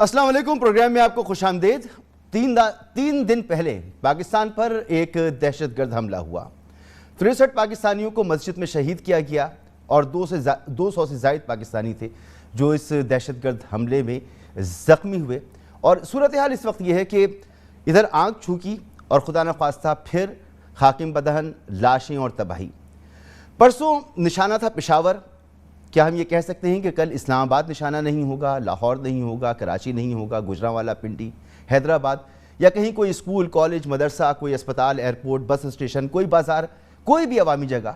السلام علیکم، پروگرام میں آپ کو خوش آمدید۔ تین دن پہلے پاکستان پر ایک دہشت گرد حملہ ہوا۔ 63 پاکستانیوں کو مسجد میں شہید کیا گیا اور 200 سے زائد پاکستانی تھے جو اس دہشت گرد حملے میں زخمی ہوئے۔ اور صورتحال اس وقت یہ ہے کہ ادھر آنکھ چھوکی اور خدا نخواستہ پھر خاکم بدہن، لاشیں اور تباہی۔ پرسوں نشانہ تھا پشاور۔ کیا ہم یہ کہہ سکتے ہیں کہ کل اسلام آباد نشانہ نہیں ہوگا، لاہور نہیں ہوگا، کراچی نہیں ہوگا، گجرانوالہ، پنڈی، حیدرآباد، یا کہیں کوئی اسکول، کالج، مدرسہ، کوئی اسپتال، ایئرپورٹ، بس اسٹیشن، کوئی بازار، کوئی بھی عوامی جگہ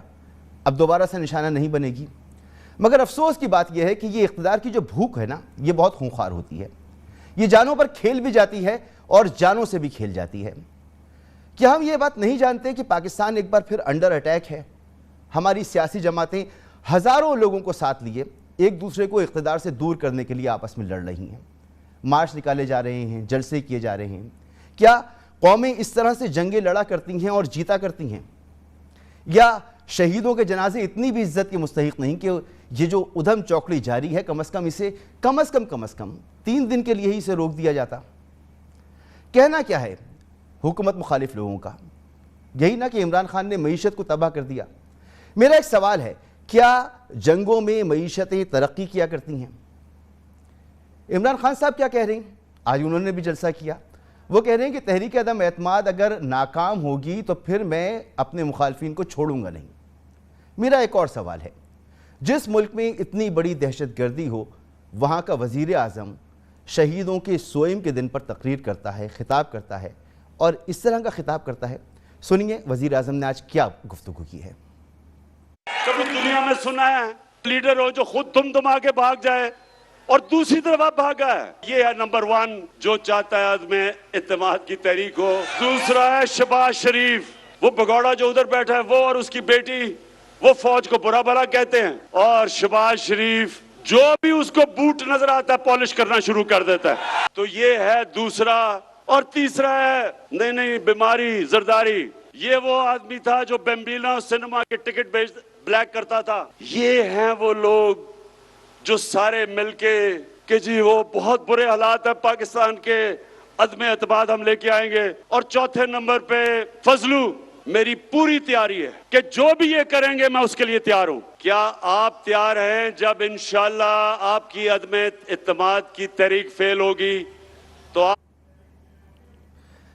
اب دوبارہ سے نشانہ نہیں بنے گی؟ مگر افسوس کی بات یہ ہے کہ یہ اقتدار کی جو بھوک ہے نا، یہ بہت خونخوار ہوتی ہے۔ یہ جانوں پر کھیل بھی جاتی ہے اور جانوں سے بھی کھیل جاتی ہے۔ کیا ہم یہ بات نہیں جانتے کہ پاکستان ایک بار پھر انڈر اٹیک ہے؟ ہماری سیاسی جماعتیں ہزاروں لوگوں کو ساتھ لیے ایک دوسرے کو اقتدار سے دور کرنے کے لیے آپس میں لڑ رہی ہیں۔ مارچ نکالے جا رہے ہیں، جلسے کیے جا رہے ہیں۔ کیا قومیں اس طرح سے جنگیں لڑا کرتی ہیں اور جیتا کرتی ہیں؟ یا شہیدوں کے جنازے اتنی بھی عزت کے مستحق نہیں کہ یہ جو ادھم چوکڑی جاری ہے کم از کم 3 دن کے لیے ہی اسے روک دیا جاتا؟ کہنا کیا ہے حکومت مخالف لوگوں کا؟ یہی نہ کہ عمران خان نے معیشت کو تباہ کر دیا۔ میرا ایک سوال ہے، کیا جنگوں میں معیشتیں ترقی کیا کرتی ہیں؟ عمران خان صاحب کیا کہہ رہے ہیں؟ آج انہوں نے بھی جلسہ کیا۔ وہ کہہ رہے ہیں کہ تحریک عدم اعتماد اگر ناکام ہوگی تو پھر میں اپنے مخالفین کو چھوڑوں گا نہیں۔ میرا ایک اور سوال ہے، جس ملک میں اتنی بڑی دہشت گردی ہو وہاں کا وزیر اعظم شہیدوں کے سوئم کے دن پر تقریر کرتا ہے، خطاب کرتا ہے، اور اس طرح کا خطاب کرتا ہے۔ سنیے وزیر اعظم نے آج کیا گفتگو کی ہے۔ کبھی دنیا میں سنا ہے لیڈر ہو جو خود دم آگے بھاگ جائے اور دوسری طرف آپ بھاگا ہے؟ یہ ہے نمبر 1 جو چاہتا ہے عدم اعتماد کی تحریک ہو۔ دوسرا ہے شہباز شریف، وہ بگوڑا جو ادھر بیٹھا ہے، وہ اور اس کی بیٹی، وہ فوج کو برا بھلا کہتے ہیں، اور شہباز شریف جو بھی اس کو بوٹ نظر آتا ہے پالش کرنا شروع کر دیتا ہے۔ تو یہ ہے دوسرا۔ اور تیسرا ہے نہیں بیماری زرداری، یہ وہ آدمی تھا جو بیمبینا سینما کے ٹکٹ بلیک کرتا تھا۔ یہ ہیں وہ لوگ جو سارے مل کے کہ جی وہ بہت برے حالات ہیں پاکستان کے، عدم اعتماد ہم لے کے آئیں گے۔ اور چوتھے نمبر پہ فضلو، میری پوری تیاری ہے کہ جو بھی یہ کریں گے میں اس کے لیے تیار ہوں۔ کیا آپ تیار ہیں جب انشاءاللہ آپ کی عدم اعتماد کی تحریک فیل ہوگی تو آپ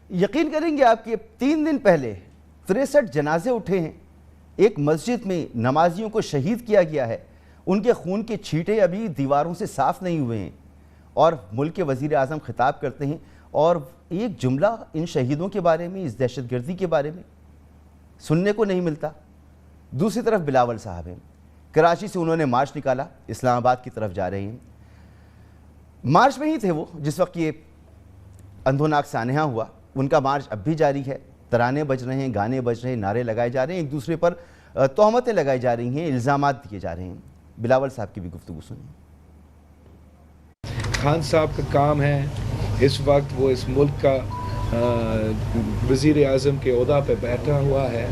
یقین کریں گے آپ کے 3 دن پہلے 63 جنازے اٹھے ہیں، ایک مسجد میں نمازیوں کو شہید کیا گیا ہے، ان کے خون کے چھینٹے ابھی دیواروں سے صاف نہیں ہوئے ہیں، اور ملک کے وزیر اعظم خطاب کرتے ہیں اور ایک جملہ ان شہیدوں کے بارے میں، اس دہشت گردی کے بارے میں سننے کو نہیں ملتا۔ دوسری طرف بلاول صاحب ہیں، کراچی سے انہوں نے مارچ نکالا، اسلام آباد کی طرف جا رہے ہیں۔ مارچ میں ہی تھے وہ جس وقت یہ اندھوناک سانحہ ہوا، ان کا مارچ اب بھی جاری ہے، ترانے بج رہے ہیں، گانے بج رہے ہیں، نعرے لگائے جا رہے ہیں، ایک دوسرے پر تہمتیں لگائی جا رہی ہیں، الزامات دیے جا رہے ہیں۔ بلاول صاحب کی بھی گفتگو سنیں۔ خان صاحب کا کام ہے، اس وقت وہ اس ملک کا وزیر اعظم کے عہدہ پہ بیٹھا ہوا ہے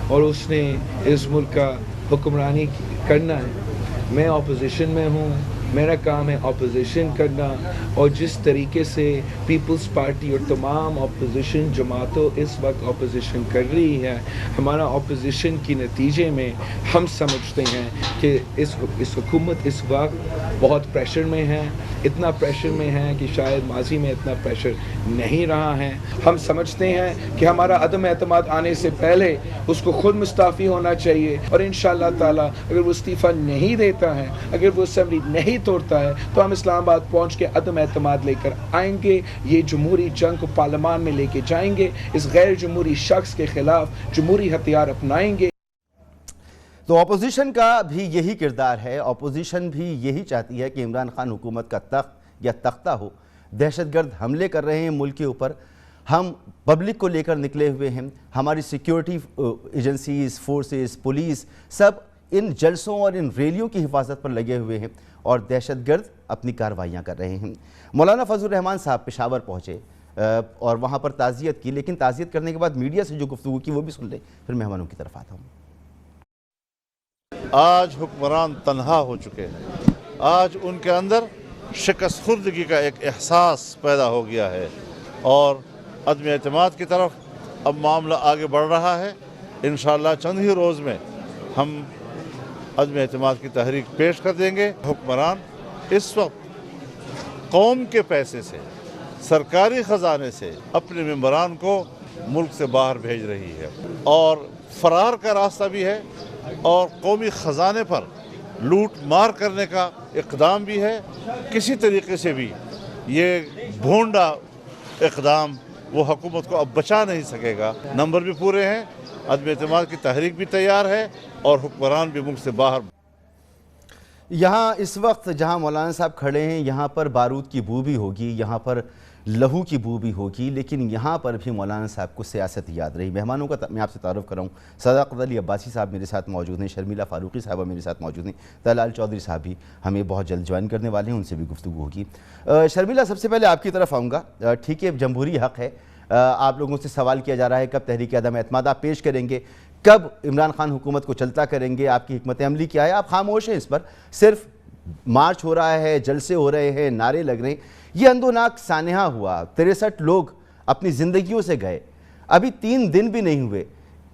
اور اس نے اس ملک کا حکمرانی کرنا ہے۔ میں اپوزیشن میں ہوں، میرا کام ہے اپوزیشن کرنا، اور جس طریقے سے پیپلز پارٹی اور تمام اپوزیشن جماعتوں اس وقت اپوزیشن کر رہی ہے، ہمارا اپوزیشن کی نتیجے میں ہم سمجھتے ہیں کہ اس حکومت اس وقت بہت پریشر میں ہے، اتنا پریشر میں ہے کہ شاید ماضی میں اتنا پریشر نہیں رہا ہے۔ ہم سمجھتے ہیں کہ ہمارا عدم اعتماد آنے سے پہلے اس کو خود مستعفی ہونا چاہیے، اور انشاءاللہ تعالیٰ اگر وہ استعفیٰ نہیں دیتا ہے، اگر وہ اسمبلی نہیں توڑتا ہے تو ہم اسلام آباد پہنچ کے عدم اعتماد لے کر آئیں گے، یہ جمہوری جنگ کو پارلیمان میں لے کے جائیں گے، اس غیر جمہوری شخص کے خلاف جمہوری ہتھیار اپنائیں گے۔ تو اپوزیشن کا بھی یہی کردار ہے، اپوزیشن بھی یہی چاہتی ہے کہ عمران خان حکومت کا تخت یا تختہ ہو۔ دہشت گرد حملے کر رہے ہیں ملک کے اوپر، ہم پبلک کو لے کر نکلے ہوئے ہیں، ہماری سیکیورٹی ایجنسیز، فورسز، پولیس سب ان جلسوں اور ان ریلیوں کی حفاظت پر لگے ہوئے ہیں اور دہشت گرد اپنی کارروائیاں کر رہے ہیں۔ مولانا فضل الرحمان صاحب پشاور پہنچے اور وہاں پر تعزیت کی، لیکن تعزیت کرنے کے بعد میڈیا سے جو گفتگو کی وہ بھی سن لیں، پھر مہمانوں کی طرف آتا ہوں۔ آج حکمران تنہا ہو چکے ہیں، آج ان کے اندر شکست خوردگی کا ایک احساس پیدا ہو گیا ہے اور عدم اعتماد کی طرف اب معاملہ آگے بڑھ رہا ہے. انشاءاللہ چند ہی روز میں ہم عدم اعتماد کی تحریک پیش کر دیں گے. حکمران اس وقت قوم کے پیسے سے، سرکاری خزانے سے اپنے ممبران کو ملک سے باہر بھیج رہی ہے اور فرار کا راستہ بھی ہے اور قومی خزانے پر لوٹ مار کرنے کا اقدام بھی ہے. کسی طریقے سے بھی یہ بھونڈا اقدام وہ حکومت کو اب بچا نہیں سکے گا. نمبر بھی پورے ہیں، عدم اعتماد کی تحریک بھی تیار ہے اور حکمران بھی ملک سے باہر. یہاں اس وقت جہاں مولانا صاحب کھڑے ہیں یہاں پر بارود کی بو بھی ہوگی، یہاں پر لہو کی بو بھی ہوگی، لیکن یہاں پر بھی مولانا صاحب کو سیاست یاد رہی. مہمانوں کا میں آپ سے تعارف کراؤں. صداقت علی عباسی صاحب میرے ساتھ موجود ہیں، شرمیلا فاروقی صاحبہ میرے ساتھ موجود ہیں، طلال چودھری صاحب بھی ہمیں بہت جلد جوائن کرنے والے ہیں، ان سے بھی گفتگو ہوگی. شرمیلا، سب سے پہلے آپ کی طرف آؤں گا. ٹھیک ہے، جمہوری حق ہے، آپ لوگوں سے سوال کیا جا رہا ہے کب تحریک عدم اعتماد آپ پیش کریں گے، کب عمران خان حکومت کو چلتا کریں گے، آپ کی حکمت عملی کیا ہے. آپ خاموش ہیں اس پر، صرف مارچ ہو رہا ہے، جلسے ہو رہے ہیں، نعرے لگ رہے ہیں. یہ اندوناک سانحہ ہوا، 63 لوگ اپنی زندگیوں سے گئے، ابھی 3 دن بھی نہیں ہوئے.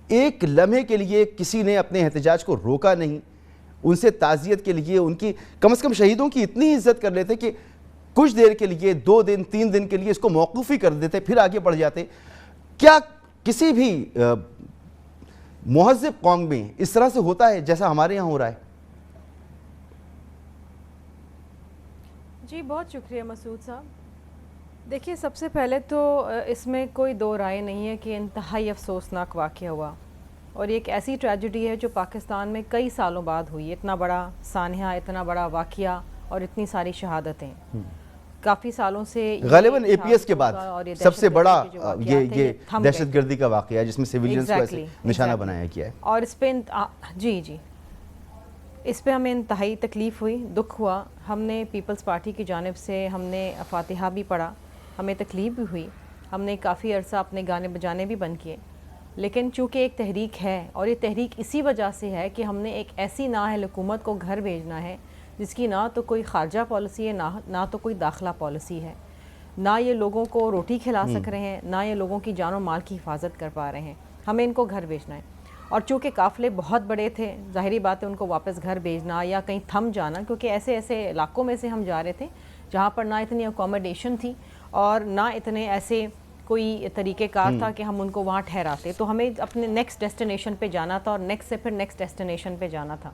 ایک لمحے کے لیے کسی نے اپنے احتجاج کو روکا نہیں، ان سے تعزیت کے لیے ان کی کم از کم شہیدوں کی اتنی عزت کر لیتے کہ کچھ دیر کے لیے 2 دن 3 دن کے لیے اس کو موقوف ہی کر دیتے، پھر آگے بڑھ جاتے. کیا کسی بھی مہذب قوم میں اس طرح سے ہوتا ہے جیسا ہمارے یہاں ہو رہا ہے؟ جی بہت شکریہ مسعود صاحب. دیکھیے، سب سے پہلے تو اس میں کوئی دو رائے نہیں ہے کہ انتہائی افسوسناک واقعہ ہوا اور یہ ایک ایسی ٹریجڈی ہے جو پاکستان میں کئی سالوں بعد ہوئی. اتنا بڑا سانحہ، اتنا بڑا واقعہ اور اتنی ساری شہادتیں کافی سالوں سے غالباً اے پی ایس کے بعد سب سے بڑا یہ دہشت گردی کا واقعہ ہے جس میں سیویلینز کو ایسے نشانہ بنایا گیا ہے. اور اس پہ اس پہ ہمیں انتہائی تکلیف ہوئی، دکھ ہوا. ہم نے پیپلز پارٹی کی جانب سے ہم نے فاتحہ بھی پڑھا، ہمیں تکلیف بھی ہوئی، ہم نے کافی عرصہ اپنے گانے بجانے بھی بند کیے. لیکن چونکہ ایک تحریک ہے اور یہ تحریک اسی وجہ سے ہے کہ ہم نے ایک ایسی نااہل حکومت کو گھر بھیجنا ہے جس کی نہ تو کوئی خارجہ پالیسی ہے، نہ تو کوئی داخلہ پالیسی ہے، نہ یہ لوگوں کو روٹی کھلا سک رہے ہیں، نہ یہ لوگوں کی جان و مال کی حفاظت کر پا رہے ہیں. ہمیں ان کو گھر بھیجنا ہے. اور چونکہ قافلے بہت بڑے تھے، ظاہری بات ہے ان کو واپس گھر بھیجنا یا کہیں تھم جانا، کیونکہ ایسے علاقوں میں سے ہم جا رہے تھے جہاں پر نہ اتنی اکوموڈیشن تھی اور نہ اتنے ایسے کوئی طریقہ کار تھا کہ ہم ان کو وہاں ٹھہراتے. تو ہمیں اپنے نیکسٹ ڈیسٹینیشن پہ جانا تھا اور نیکسٹ سے پھر نیکسٹ ڈیسٹینیشن پہ جانا تھا.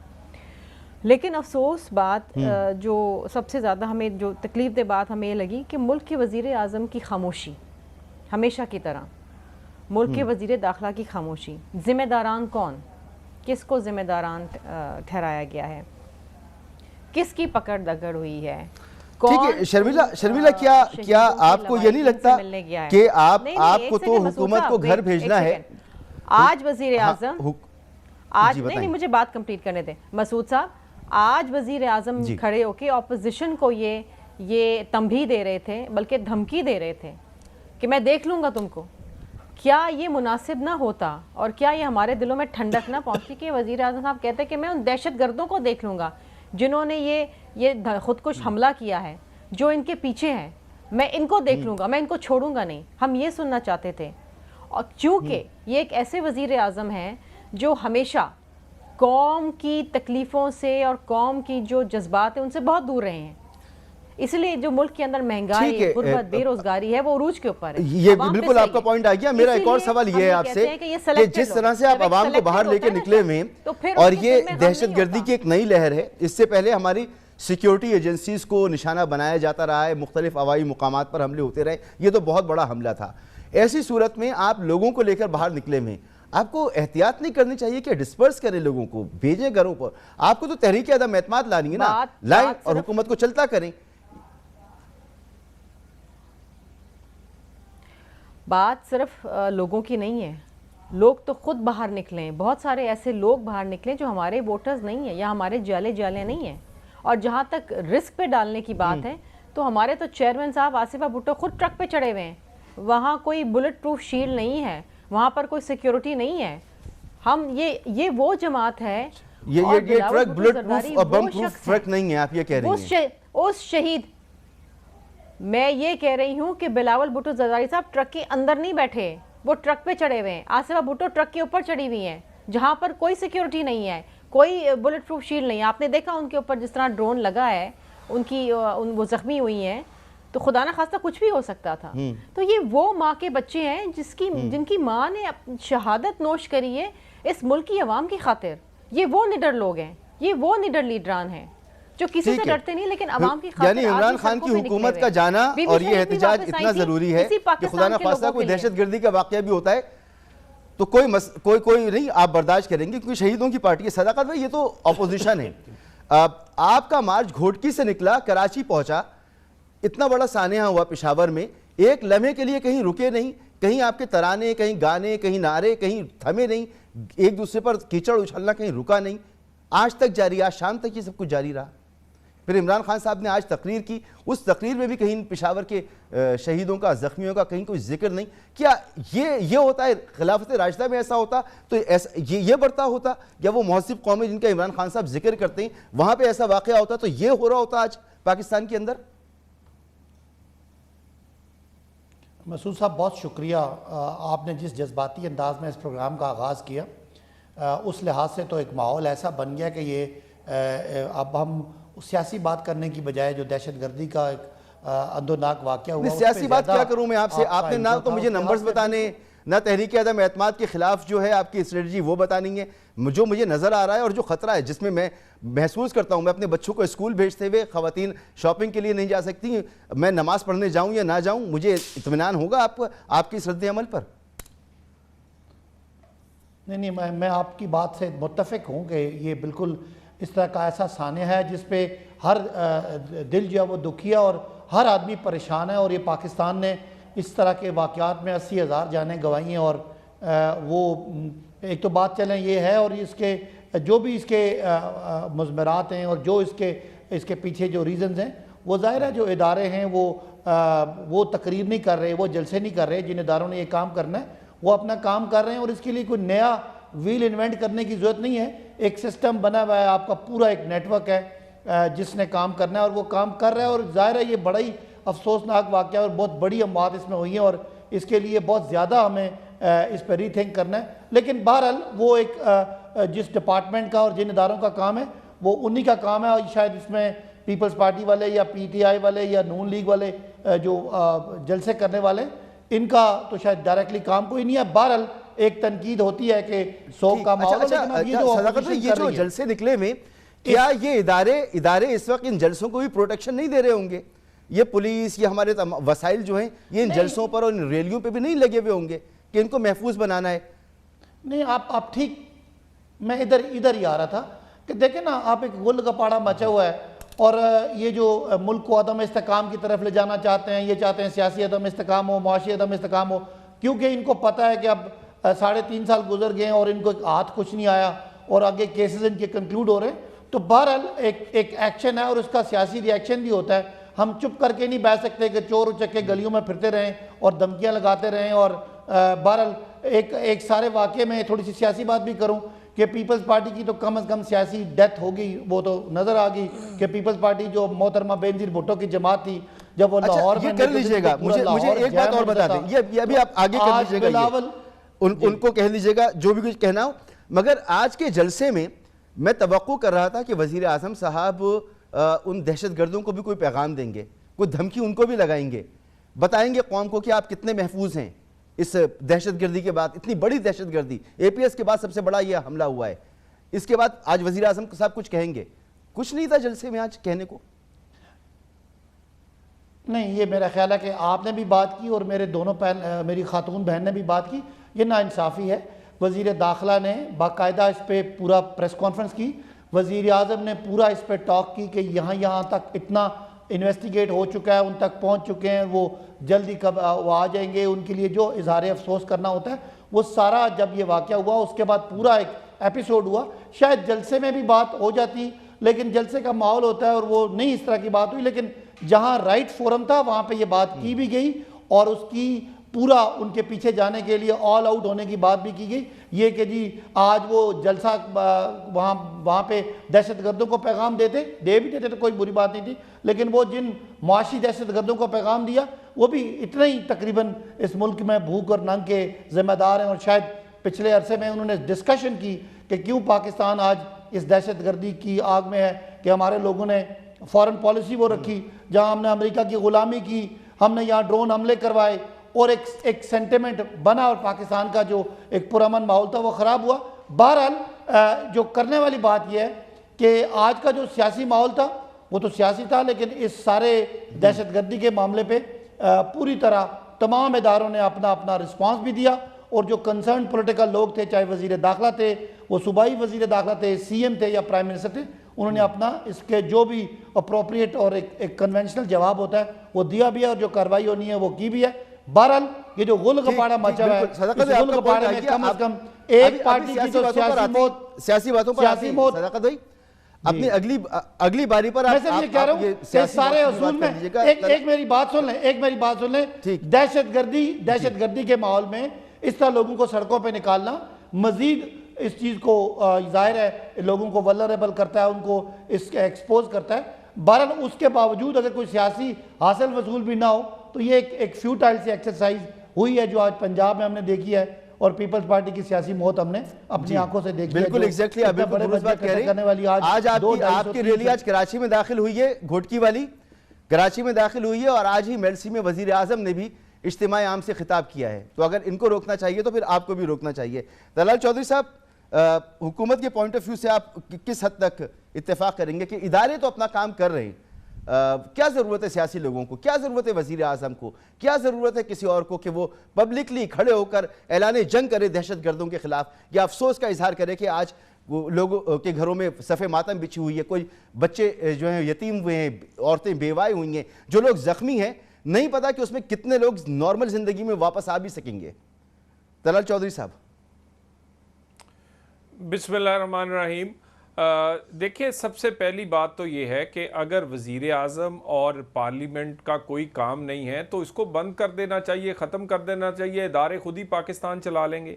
لیکن افسوس بات جو سب سے زیادہ ہمیں جو تکلیف دہ بات ہمیں یہ لگی کہ ملک کے وزیر اعظم کی خاموشی، ہمیشہ کی طرح ملک کے وزیر داخلہ کی خاموشی. ذمہ داران کون؟ کس کو ذمہ داران ٹھہرایا گیا ہے؟ کس کی پکڑ دگڑ ہوئی ہے؟ ٹھیک ہے شرمیلا، کیا آپ کو یہ نہیں لگتا کہ آپ کو تو حکومت کو گھر بھیجنا ہے؟ آج وزیر اعظم آج نہیں مجھے بات کمپلیٹ کرنے دیں مسعود صاحب. آج وزیر اعظم کھڑے ہو کے اپوزیشن کو یہ تنبیہ دے رہے تھے، بلکہ دھمکی دے رہے تھے کہ میں دیکھ لوں گا تم کو. کیا یہ مناسب نہ ہوتا اور کیا یہ ہمارے دلوں میں ٹھنڈک نہ پہنچتی کہ وزیر اعظم صاحب کہتے کہ میں ان دہشت گردوں کو دیکھ لوں گا جنہوں نے یہ خودکش حملہ کیا ہے، جو ان کے پیچھے ہیں، میں ان کو دیکھ لوں گا، میں ان کو چھوڑوں گا نہیں. ہم یہ سننا چاہتے تھے. اور چونکہ یہ ایک ایسے وزیر اعظم ہیں جو ہمیشہ قوم کی تکلیفوں سے اور قوم کی جو جذبات ہیں ان سے بہت دور رہے ہیں. اس لیے جو ملک کے اندر مہنگائی، غربت، بے روزگاری ہے وہ عروج کے اوپر ہے. یہ بالکل آپ کا پوائنٹ آ گیا. میرا ایک اور سوال یہ ہے آپ سے کہ جس طرح سے آپ عوام کو باہر لے کے نکلے ہوئے ہیں اور یہ دہشت گردی کی ایک نئی لہر ہے، اس سے پہلے ہماری سیکیورٹی ایجنسیز کو نشانہ بنایا جاتا رہا ہے، مختلف ہوائی مقامات پر حملے ہوتے رہے، یہ تو بہت بڑا حملہ تھا. ایسی صورت میں آپ لوگوں کو لے کر باہر نکلے ہوئے ہیں، آپ کو احتیاط نہیں کرنی چاہیے کہ ڈسپرس کریں لوگوں کو، بھیجیں گھروں پر؟ آپ کو تو تحریک عدم اعتماد لانی ہے نا، لائیں اور حکومت کو چلتا کریں. بات صرف لوگوں کی نہیں ہے، لوگ تو خود باہر نکلے ہیں. بہت سارے ایسے لوگ باہر نکلے جو ہمارے ووٹرز نہیں ہیں یا ہمارے جالے نہیں ہیں. اور جہاں تک رسک پہ ڈالنے کی بات ہے تو ہمارے تو چیئرمین صاحب آصف بھٹو خود ٹرک پہ چڑھے ہوئے ہیں. وہاں کوئی بلٹ پروف شیلڈ نہیں ہے، وہاں پر کوئی سیکیورٹی نہیں ہے. ہم یہ وہ جماعت ہے، یہ ٹرک بلٹ پروف اور بم پروف ٹرک نہیں ہے، آپ یہ کہہ رہی ہیں. اس شہید میں یہ کہہ رہی ہوں کہ بلاول بھٹو زرداری صاحب ٹرک کے اندر نہیں بیٹھے, وہ ٹرک پہ چڑھے ہوئے ہیں. آصفہ بھٹو ٹرک کے اوپر چڑھی ہوئی ہیں جہاں پر کوئی سیکیورٹی نہیں ہے, کوئی بلٹ پروف شیلڈ نہیں ہے. آپ نے دیکھا ان کے اوپر جس طرح ڈرون لگا ہے, ان کی وہ زخمی ہوئی ہیں, تو خدا نہ خواستہ کچھ بھی ہو سکتا تھا. تو یہ وہ ماں کے بچے ہیں جن کی ماں نے شہادت نوش کری ہے اس ملک کی عوام کی خاطر. یہ وہ نڈر لوگ ہیں, یہ وہ نڈر لیڈران ہیں جو کسی سے ڈرتے نہیں لیکن عوام کی خاطر. یعنی عمران خان کی حکومت کا جانا اور یہ احتجاج اتنا ضروری ہے کہ خدا نہ خواستہ کوئی دہشت گردی کا واقعہ بھی ہوتا ہے تو کوئی نہیں, آپ برداشت کریں گے, کیونکہ شہیدوں کی پارٹی ہے. صداقت بھائی, یہ تو اپوزیشن ہے. آپ کا مارچ گھوٹکی سے نکلا, کراچی پہنچا, اتنا بڑا سانحہ ہوا پشاور میں, ایک لمحے کے لیے کہیں رکے نہیں, کہیں آپ کے ترانے, کہیں گانے, کہیں نعرے کہیں تھمے نہیں, ایک دوسرے پر کیچڑ اچھلنا کہیں رکا نہیں, آج تک جاری, آج شام تک یہ سب کچھ جاری رہا. پھر عمران خان صاحب نے آج تقریر کی, اس تقریر میں بھی کہیں پشاور کے شہیدوں کا, زخمیوں کا کہیں کوئی ذکر نہیں. کیا یہ ہوتا ہے خلافت راشدہ میں ایسا ہوتا تو یہ بڑھتا ہوتا, یا وہ مہذب قومیں جن کا عمران خان صاحب ذکر کرتے ہیں وہاں پہ ایسا واقعہ ہوتا تو یہ ہو رہا ہوتا آج پاکستان کے اندر؟ مسعود صاحب بہت شکریہ, آپ نے جس جذباتی انداز میں اس پروگرام کا آغاز کیا اس لحاظ سے تو ایک ماحول ایسا بن گیا کہ یہ اب ہم سیاسی بات کرنے کی بجائے جو دہشت گردی کا ایک اندوناک واقعہ ہوا, سیاسی بات کیا کروں میں آپ سے, آپ نے نہ تو مجھے نمبرز بتانے, نہ تحریک عدم اعتماد کے خلاف جو ہے آپ کی اسٹریٹجی وہ بتانی ہے. جو مجھے نظر آ رہا ہے اور جو خطرہ ہے جس میں محسوس کرتا ہوں, میں اپنے بچوں کو اسکول بھیجتے ہوئے, خواتین شاپنگ کے لیے نہیں جا سکتی, میں نماز پڑھنے جاؤں یا نہ جاؤں, مجھے اطمینان ہوگا آپ کی اس رد عمل پر؟ نہیں, میں آپ کی بات سے متفق ہوں کہ یہ بالکل اس طرح کا ایسا سانحہ ہے جس پہ ہر دل جو ہے وہ دکھی ہے اور ہر آدمی پریشان ہے. اور یہ پاکستان نے اس طرح کے واقعات میں 80,000 جانیں گنوائی ہیں. اور وہ ایک تو بات چلیں یہ ہے, اور اس کے جو بھی اس کے مضمرات ہیں اور جو اس کے پیچھے جو ریزنز ہیں, وہ ظاہر ہے جو ادارے ہیں وہ تقریر نہیں کر رہے, وہ جلسے نہیں کر رہے. جن اداروں نے یہ کام کرنا ہے وہ اپنا کام کر رہے ہیں, اور اس کے لیے کوئی نیا ویل انوینٹ کرنے کی ضرورت نہیں ہے. ایک سسٹم بنا ہوا ہے, آپ کا پورا ایک نیٹ ورک ہے جس نے کام کرنا ہے اور وہ کام کر رہا ہے. اور ظاہر ہے یہ بڑا ہی افسوسناک واقعہ اور بہت بڑی اموات اس میں ہوئی ہیں, اور اس کے لیے بہت زیادہ ہمیں اس پہ ری تھنک کرنا ہے. لیکن بہرحال وہ ایک جس ڈپارٹمنٹ کا اور جن اداروں کا کام ہے وہ انہی کا کام ہے, اور شاید اس میں پیپلز پارٹی والے یا پی ٹی آئی والے یا نون لیگ والے جو جلسے کرنے والے, ان کا تو شاید ڈائریکٹلی کام کوئی نہیں ہے. بہرحال ایک تنقید ہوتی ہے کہ سوگ کا ماحول ہے. یہ جو جلسے نکلے میں, کیا یہ ادارے اس وقت ان جلسوں کو بھی پروٹیکشن نہیں دے رہے ہوں گے؟ یہ پولیس, یہ ہمارے وسائل جو ہیں یہ ان جلسوں پر اور ان ریلیوں پہ بھی نہیں لگے ہوئے ہوں گے کہ ان کو محفوظ بنانا ہے؟ نہیں, آپ ٹھیک, میں ادھر ہی آ رہا تھا کہ دیکھیں نا, آپ ایک غل گپاڑا مچا ہوا ہے, اور یہ جو ملک کو عدم استحکام کی طرف لے جانا چاہتے ہیں, یہ چاہتے ہیں سیاسی عدم استحکام ہو, معاشی عدم استحکام ہو, کیونکہ ان کو پتہ ہے کہ اب 3.5 سال گزر گئے ہیں اور ان کو ہاتھ کچھ نہیں آیا اور آگے کیسز ان کے کنکلوڈ ہو رہے ہیں. تو بہرحال ایک ایکشن ہے اور اس کا سیاسی ری ایکشن بھی ہوتا ہے. ہم چپ کر کے نہیں بیٹھ سکتے کہ چور اچکے گلیوں میں پھرتے رہیں اور دھمکیاں لگاتے رہیں. اور بہرحال ایک سارے واقعے میں تھوڑی سی سیاسی بات بھی کروں کہ پیپلز پارٹی کی تو کم از کم سیاسی ڈیتھ ہوگی, وہ تو نظر آ گئی کہ پیپلز پارٹی جو محترمہ بینظیر بھٹو کی جماعت تھی, جب وہ لاہور میں کر لیجئے گا, مجھے ایک بات اور بتا دیں, یہ ابھی آپ آگے کر لیجئے گا, ان کو کہہ لیجئے گا جو بھی کچھ کہنا ہو. مگر آج کے جلسے میں میں توقع کر رہا تھا کہ وزیر اعظم صاحب ان دہشت گردوں کو بھی کوئی پیغام دیں گے, کوئی دھمکی ان کو بھی لگائیں گے, بتائیں گے قوم کو کہ آپ کتنے محفوظ ہیں اس دہشت گردی کے بعد. اتنی بڑی دہشت گردی, اے پی ایس کے بعد سب سے بڑا یہ حملہ ہوا ہے. اس کے بعد آج وزیر اعظم صاحب کچھ کہیں گے, کچھ نہیں تھا جلسے میں آج کہنے کو. نہیں, یہ میرا خیال ہے کہ آپ نے بھی بات کی اور میری خاتون بہن نے بھی بات کی. یہ ناانصافی ہے. وزیر داخلہ نے باقاعدہ اس پہ پورا پریس کانفرنس کی, وزیر اعظم نے پورا اس پہ ٹاک کی کہ یہاں تک اتنا انویسٹیگیٹ ہو چکا ہے, ان تک پہنچ چکے ہیں, وہ جلدی کب وہ آ جائیں گے. ان کے لیے جو اظہار افسوس کرنا ہوتا ہے وہ سارا جب یہ واقعہ ہوا اس کے بعد پورا ایک ایپیسوڈ ہوا. شاید جلسے میں بھی بات ہو جاتی, لیکن جلسے کا ماحول ہوتا ہے اور وہ نہیں اس طرح کی بات ہوئی. لیکن جہاں رائٹ فورم تھا وہاں پہ یہ بات کی بھی گئی اور اس کی پورا ان کے پیچھے جانے کے لیے آل آؤٹ ہونے کی بات بھی کی گئی. یہ کہ جی آج وہ جلسہ وہاں پہ دہشت گردوں کو پیغام دے بھی دیتے تو کوئی بری بات نہیں تھی, لیکن وہ جن معاشی دہشت گردوں کو پیغام دیا وہ بھی اتنے ہی تقریباً اس ملک میں بھوک اور ننگ کے ذمہ دار ہیں, اور شاید پچھلے عرصے میں انہوں نے ڈسکشن کی کہ کیوں پاکستان آج اس دہشت گردی کی آگ میں ہے, کہ ہمارے لوگوں نے فارن پالیسی وہ رکھی جہاں ہم نے امریکہ کی غلامی کی, ہم نے یہاں ڈرون حملے کروائے, اور ایک سینٹیمنٹ بنا اور پاکستان کا جو ایک پرامن ماحول تھا وہ خراب ہوا. بہرحال جو کرنے والی بات یہ ہے کہ آج کا جو سیاسی ماحول تھا وہ تو سیاسی تھا, لیکن اس سارے دہشت گردی کے معاملے پہ پوری طرح تمام اداروں نے اپنا رسپانس بھی دیا, اور جو کنسرن پولیٹیکل لوگ تھے, چاہے وزیر داخلہ تھے, وہ صوبائی وزیر داخلہ تھے, سی ایم تھے یا پرائم منسٹر تھے, انہوں نے اپنا اس کے جو بھی اپروپریٹ اور ایک کنونشنل جواب ہوتا ہے وہ دیا بھی ہے, اور جو کارروائی ہونی ہے وہ کی بھی ہے. بہرحال یہ جو غل غپاڑا مچا ہوا ہے, اس غل غپاڑے میں کم از کم ایک پارٹی کی تو سیاسی باتوں پر صداقت بھائی اپنی اگلی باری پر میں صرف یہ کہہ رہا ہوں کہ سارے اصول میں ایک میری بات سن لیں, دہشت گردی کے ماحول میں اس طرح لوگوں کو سڑکوں پہ نکالنا مزید اس چیز کو ظاہر ہے لوگوں کو ولنریبل کرتا ہے, ان کو اس کے ایکسپوز کرتا ہے. بہرحال اس کے باوجود اگر کوئی سیاسی حاصل وصول بھی نہ ہو تو یہ ایک فیوٹائل سی ایکسرسائز ہوئی ہے جو آج پنجاب میں ہم نے دیکھی ہے, اور پیپلز پارٹی کی سیاسی موت ہم نے اپنی آنکھوں سے دیکھی ہے. بالکل ایگزیکٹلی آپ بالکل بات کہہ رہے ہیں. آج آپ کی ریلی آج کراچی میں داخل ہوئی ہے, گھوٹکی والی کراچی میں داخل ہوئی ہے, اور آج ہی میلسی میں وزیر اعظم نے بھی اجتماع عام سے خطاب کیا ہے. تو اگر ان کو روکنا چاہیے تو پھر آپ کو بھی روکنا چاہیے. طلال چودھری صاحب, حکومت کے پوائنٹ آف ویو سے آپ کس حد تک اتفاق کریں گے کہ ادارے تو اپنا کام کر رہے ہیں, کیا ضرورت ہے سیاسی لوگوں کو, کیا ضرورت ہے وزیر اعظم کو, کیا ضرورت ہے کسی اور کو کہ وہ پبلکلی کھڑے ہو کر اعلان جنگ کرے دہشت گردوں کے خلاف, یا افسوس کا اظہار کرے کہ آج لوگوں کے گھروں میں صف ماتم بچھی ہوئی ہے, کوئی بچے جو ہیں یتیم ہوئے ہیں, عورتیں بیوائیں ہوئی ہیں, جو لوگ زخمی ہیں, نہیں پتا کہ اس میں کتنے لوگ نارمل زندگی میں واپس آ بھی سکیں گے. طلال چودھری صاحب. بسم اللہ الرحمن الرحیم. دیکھیں, سب سے پہلی بات تو یہ ہے کہ اگر وزیر اعظم اور پارلیمنٹ کا کوئی کام نہیں ہے تو اس کو بند کر دینا چاہیے, ختم کر دینا چاہیے. ادارے خود ہی پاکستان چلا لیں گے.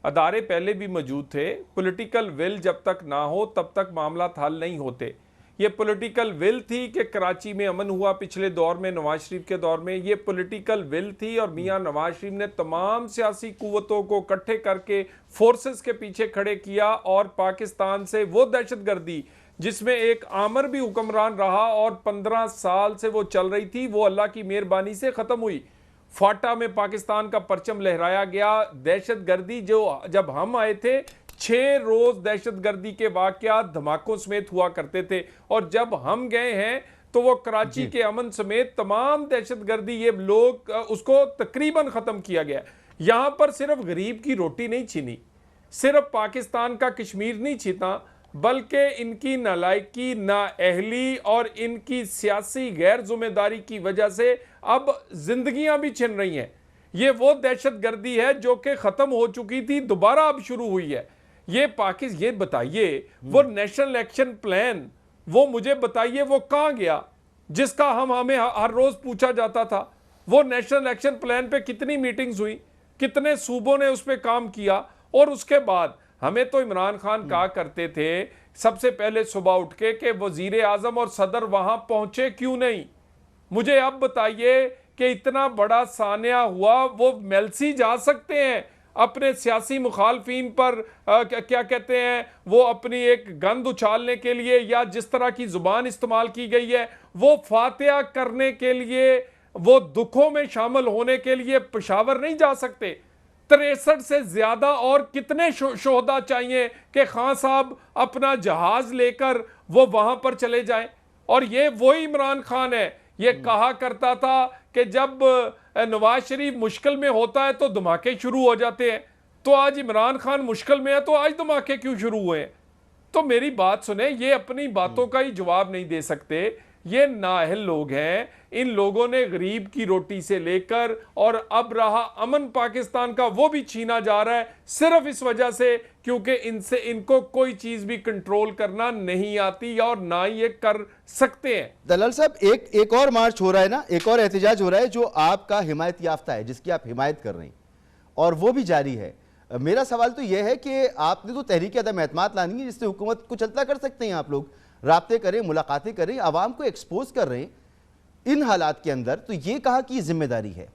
ادارے پہلے بھی موجود تھے. پولیٹیکل ول جب تک نہ ہو تب تک معاملات حل نہیں ہوتے. یہ پولیٹیکل ول تھی کہ کراچی میں امن ہوا پچھلے دور میں, نواز شریف کے دور میں. یہ پولیٹیکل ول تھی, اور میاں نواز شریف نے تمام سیاسی قوتوں کو اکٹھے کر کے فورسز کے پیچھے کھڑے کیا, اور پاکستان سے وہ دہشت گردی جس میں ایک عامر بھی حکمران رہا اور 15 سال سے وہ چل رہی تھی, وہ اللہ کی مہربانی سے ختم ہوئی. فاٹا میں پاکستان کا پرچم لہرایا گیا. دہشت گردی جو جب ہم آئے تھے 6 روز دہشت گردی کے واقعات دھماکوں سمیت ہوا کرتے تھے, اور جب ہم گئے ہیں تو وہ کراچی کے امن سمیت تمام دہشت گردی یہ لوگ اس کو تقریباً ختم کیا گیا. یہاں پر صرف غریب کی روٹی نہیں چھینی, صرف پاکستان کا کشمیر نہیں چھینا, بلکہ ان کی نالائکی, نااہلی اور ان کی سیاسی غیر ذمہ داری کی وجہ سے اب زندگیاں بھی چھن رہی ہیں. یہ وہ دہشت گردی ہے جو کہ ختم ہو چکی تھی, دوبارہ اب شروع ہوئی ہے. یہ بتائیے وہ نیشنل ایکشن پلان, وہ مجھے بتائیے وہ کہاں گیا جس کا ہمیں ہر روز پوچھا جاتا تھا. وہ نیشنل ایکشن پلان پہ کتنی میٹنگز ہوئی, کتنے صوبوں نے اس پہ کام کیا, اور اس کے بعد ہمیں تو عمران خان کہا کرتے تھے سب سے پہلے صبح اٹھ کے کہ وزیر اعظم اور صدر وہاں پہنچے کیوں نہیں. مجھے اب بتائیے کہ اتنا بڑا سانحہ ہوا, وہ میلسی جا سکتے ہیں اپنے سیاسی مخالفین پر کیا کہتے ہیں وہ اپنی ایک گند اچھالنے کے لیے, یا جس طرح کی زبان استعمال کی گئی ہے وہ فاتحہ کرنے کے لیے, وہ دکھوں میں شامل ہونے کے لیے پشاور نہیں جا سکتے. 63 سے زیادہ اور کتنے شہداء چاہیے کہ خان صاحب اپنا جہاز لے کر وہ وہاں پر چلے جائیں. اور یہ وہی عمران خان ہے, یہ کہا کرتا تھا کہ جب نواز شریف مشکل میں ہوتا ہے تو دھماکے شروع ہو جاتے ہیں. تو آج عمران خان مشکل میں ہے تو آج دھماکے کیوں شروع ہوئے ہیں؟ تو میری بات سنیں, یہ اپنی باتوں کا ہی جواب نہیں دے سکتے. یہ نااہل لوگ ہیں. ان لوگوں نے غریب کی روٹی سے لے کر اور اب رہا امن پاکستان کا وہ بھی چھینا جا رہا ہے صرف اس وجہ سے کیونکہ ان کو کوئی چیز بھی کنٹرول کرنا نہیں آتی اور نہ یہ کر سکتے ہیں. دلال صاحب ایک اور مارچ ہو رہا ہے نا, ایک اور احتجاج ہو رہا ہے جو آپ کا حمایت یافتہ ہے, جس کی آپ حمایت کر رہے ہیں اور وہ بھی جاری ہے. میرا سوال تو یہ ہے کہ آپ نے تو تحریک عدم اعتماد لانی ہے جس سے حکومت کو چلتا کر سکتے ہیں. آپ لوگ رابطے کریں, ملاقاتیں کریں, عوام کو ایکسپوز کر رہے ہیں ان حالات کے اندر, تو یہ کہا کہ یہ ذمہ داری ہے.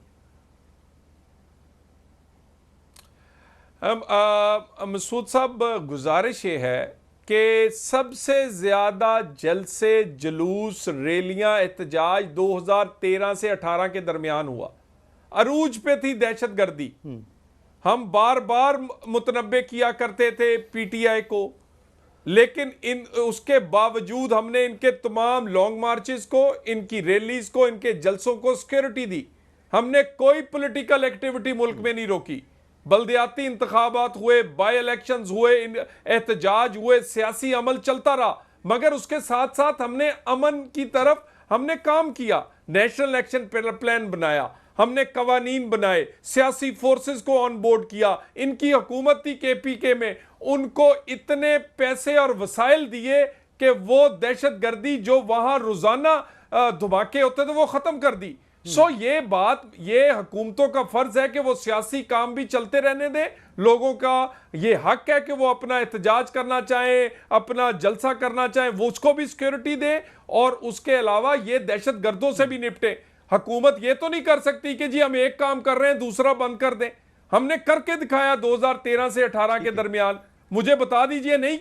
مسعود صاحب, گزارش یہ ہے کہ سب سے زیادہ جلسے, جلوس, ریلیاں, احتجاج 2013 سے 18 کے درمیان ہوا. عروج پہ تھی دہشت گردی. ہم بار بار متنبع کیا کرتے تھے پی ٹی آئی کو, لیکن اس کے باوجود ہم نے ان کے تمام لانگ مارچز کو, ان کی ریلیز کو, ان کے جلسوں کو سیکیورٹی دی. ہم نے کوئی پولیٹیکل ایکٹیویٹی ملک میں نہیں روکی. بلدیاتی انتخابات ہوئے, بائی الیکشنز ہوئے, احتجاج ہوئے, سیاسی عمل چلتا رہا, مگر اس کے ساتھ ساتھ ہم نے امن کی طرف ہم نے کام کیا. نیشنل ایکشن پلان بنایا, ہم نے قوانین بنائے, سیاسی فورسز کو آن بورڈ کیا. ان کی حکومت تھی کے پی کے میں, ان کو اتنے پیسے اور وسائل دیے کہ وہ دہشت گردی جو وہاں روزانہ دھماکے ہوتے تھے وہ ختم کر دی. یہ حکومتوں کا فرض ہے کہ وہ سیاسی کام بھی چلتے رہنے دیں. لوگوں کا یہ حق ہے کہ وہ اپنا احتجاج کرنا چاہیں, اپنا جلسہ کرنا چاہیں, وہ اس کو بھی سیکیورٹی دیں, اور اس کے علاوہ یہ دہشت گردوں سے بھی نپٹیں. حکومت یہ تو نہیں کر سکتی کہ جی ہم ایک کام کر رہے ہیں دوسرا بند کر دیں. ہم نے کر کے دکھایا 2013 سے 18 کے درمیان. مجھے بتا دیجئے نہیں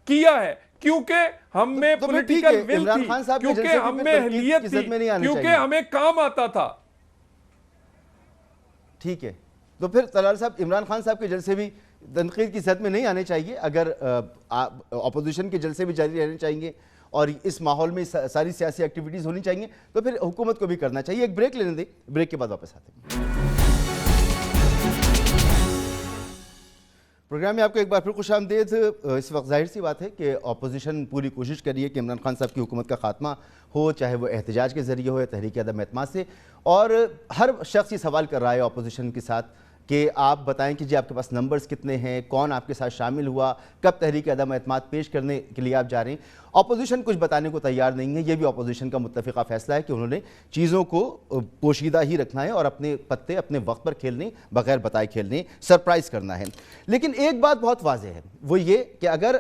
کیا ہے کیونکہ ہم میں پولیٹیکل ول تھی, کیونکہ ہم میں اہلیت تھی, کیونکہ ہمیں کام آتا تھا. ٹھیک ہے, تو پھر طلال صاحب عمران خان صاحب کے جلسے بھی تنقید کی زد میں نہیں آنے چاہیے. اگر اپوزیشن کے جلسے بھی جاری رہنے چاہیے اور اس ماحول میں ساری سیاسی ایکٹیویٹیز ہونی چاہیے, تو پھر حکومت کو بھی کرنا چاہیے. ایک بریک لینے دیں, بریک کے بعد واپس آتے ہیں. پروگرام میں آپ کو ایک بار پھر خوش آمدید. اس وقت ظاہر سی بات ہے کہ اپوزیشن پوری کوشش کر رہی ہے کہ عمران خان صاحب کی حکومت کا خاتمہ ہو, چاہے وہ احتجاج کے ذریعے ہو یا تحریک عدم اعتماد سے. اور ہر شخص یہ سوال کر رہا ہے اپوزیشن کے ساتھ کہ آپ بتائیں کہ جی آپ کے پاس نمبرز کتنے ہیں, کون آپ کے ساتھ شامل ہوا, کب تحریک عدم اعتماد پیش کرنے کے لیے آپ جا رہے ہیں. اپوزیشن کچھ بتانے کو تیار نہیں ہے. یہ بھی اپوزیشن کا متفقہ فیصلہ ہے کہ انہوں نے چیزوں کو پوشیدہ ہی رکھنا ہے اور اپنے پتے اپنے وقت پر کھیلنے, بغیر بتائے کھیلنے, سرپرائز کرنا ہے. لیکن ایک بات بہت واضح ہے, وہ یہ کہ اگر